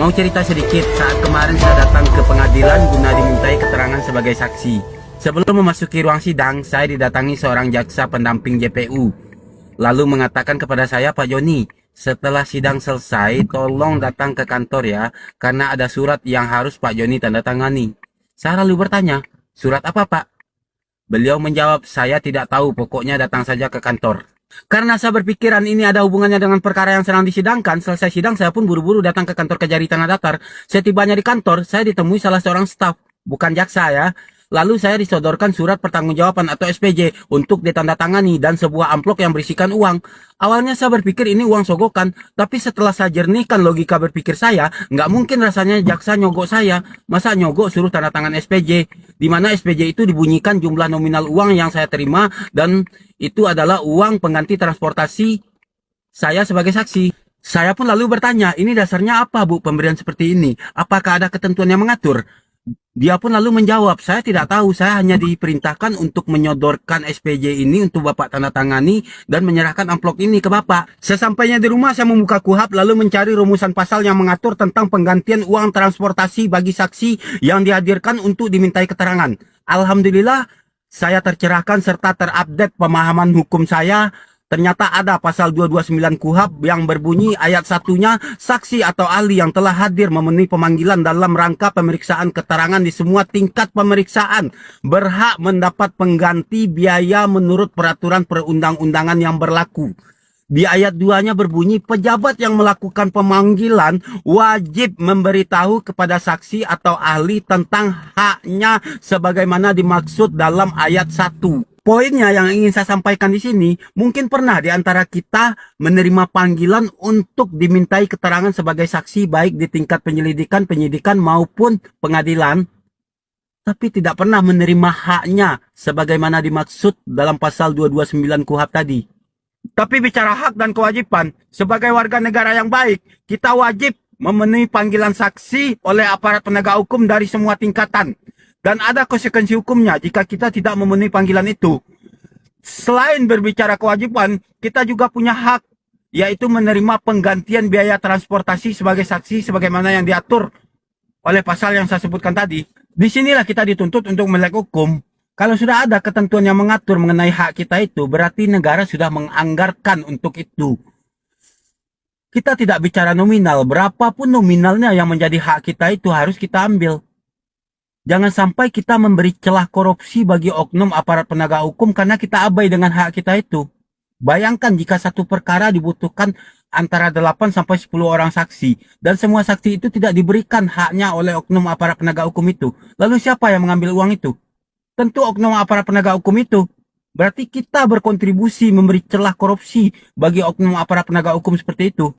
Mau cerita sedikit, saat kemarin saya datang ke pengadilan guna dimintai keterangan sebagai saksi. Sebelum memasuki ruang sidang, saya didatangi seorang jaksa pendamping JPU. Lalu mengatakan kepada saya, Pak Joni, setelah sidang selesai, tolong datang ke kantor ya, karena ada surat yang harus Pak Joni tanda tangani. Saya lalu bertanya, surat apa Pak? Beliau menjawab, saya tidak tahu, pokoknya datang saja ke kantor. Karena saya berpikiran ini ada hubungannya dengan perkara yang sedang disidangkan, selesai sidang saya pun buru-buru datang ke kantor Kejari Tanah Datar. Setibanya di kantor, saya ditemui salah seorang staf, bukan jaksa ya. Lalu saya disodorkan surat pertanggungjawaban atau SPJ untuk ditandatangani dan sebuah amplop yang berisikan uang. Awalnya saya berpikir ini uang sogokan, tapi setelah saya jernihkan logika berpikir saya, nggak mungkin rasanya jaksa nyogok saya. Masa nyogok suruh tanda tangan SPJ, di mana SPJ itu dibunyikan jumlah nominal uang yang saya terima dan itu adalah uang pengganti transportasi saya sebagai saksi. Saya pun lalu bertanya, ini dasarnya apa Bu pemberian seperti ini? Apakah ada ketentuan yang mengatur? Dia pun lalu menjawab, saya tidak tahu, saya hanya diperintahkan untuk menyodorkan SPJ ini untuk Bapak tanda tangani dan menyerahkan amplop ini ke Bapak. Sesampainya di rumah saya membuka KUHP lalu mencari rumusan pasal yang mengatur tentang penggantian uang transportasi bagi saksi yang dihadirkan untuk dimintai keterangan. Alhamdulillah, saya tercerahkan serta terupdate pemahaman hukum saya. Ternyata ada pasal 229 KUHP yang berbunyi ayat satunya, saksi atau ahli yang telah hadir memenuhi pemanggilan dalam rangka pemeriksaan keterangan di semua tingkat pemeriksaan berhak mendapat pengganti biaya menurut peraturan perundang-undangan yang berlaku. Di ayat 2-nya berbunyi, pejabat yang melakukan pemanggilan wajib memberitahu kepada saksi atau ahli tentang haknya sebagaimana dimaksud dalam ayat 1. Poinnya yang ingin saya sampaikan di sini, mungkin pernah di antara kita menerima panggilan untuk dimintai keterangan sebagai saksi baik di tingkat penyelidikan, penyidikan maupun pengadilan, tapi tidak pernah menerima haknya sebagaimana dimaksud dalam pasal 229 KUHP tadi. Tapi bicara hak dan kewajiban, sebagai warga negara yang baik, kita wajib memenuhi panggilan saksi oleh aparat penegak hukum dari semua tingkatan. Dan ada konsekuensi hukumnya jika kita tidak memenuhi panggilan itu. Selain berbicara kewajiban, kita juga punya hak, yaitu menerima penggantian biaya transportasi sebagai saksi sebagaimana yang diatur oleh pasal yang saya sebutkan tadi. Disinilah kita dituntut untuk melek hukum. Kalau sudah ada ketentuan yang mengatur mengenai hak kita itu, berarti negara sudah menganggarkan untuk itu. Kita tidak bicara nominal, berapapun nominalnya yang menjadi hak kita itu harus kita ambil. Jangan sampai kita memberi celah korupsi bagi oknum aparat penegak hukum karena kita abai dengan hak kita itu. Bayangkan jika satu perkara dibutuhkan antara 8 sampai 10 orang saksi dan semua saksi itu tidak diberikan haknya oleh oknum aparat penegak hukum itu. Lalu siapa yang mengambil uang itu? Tentu oknum aparat penegak hukum itu. Berarti kita berkontribusi memberi celah korupsi bagi oknum aparat penegak hukum seperti itu.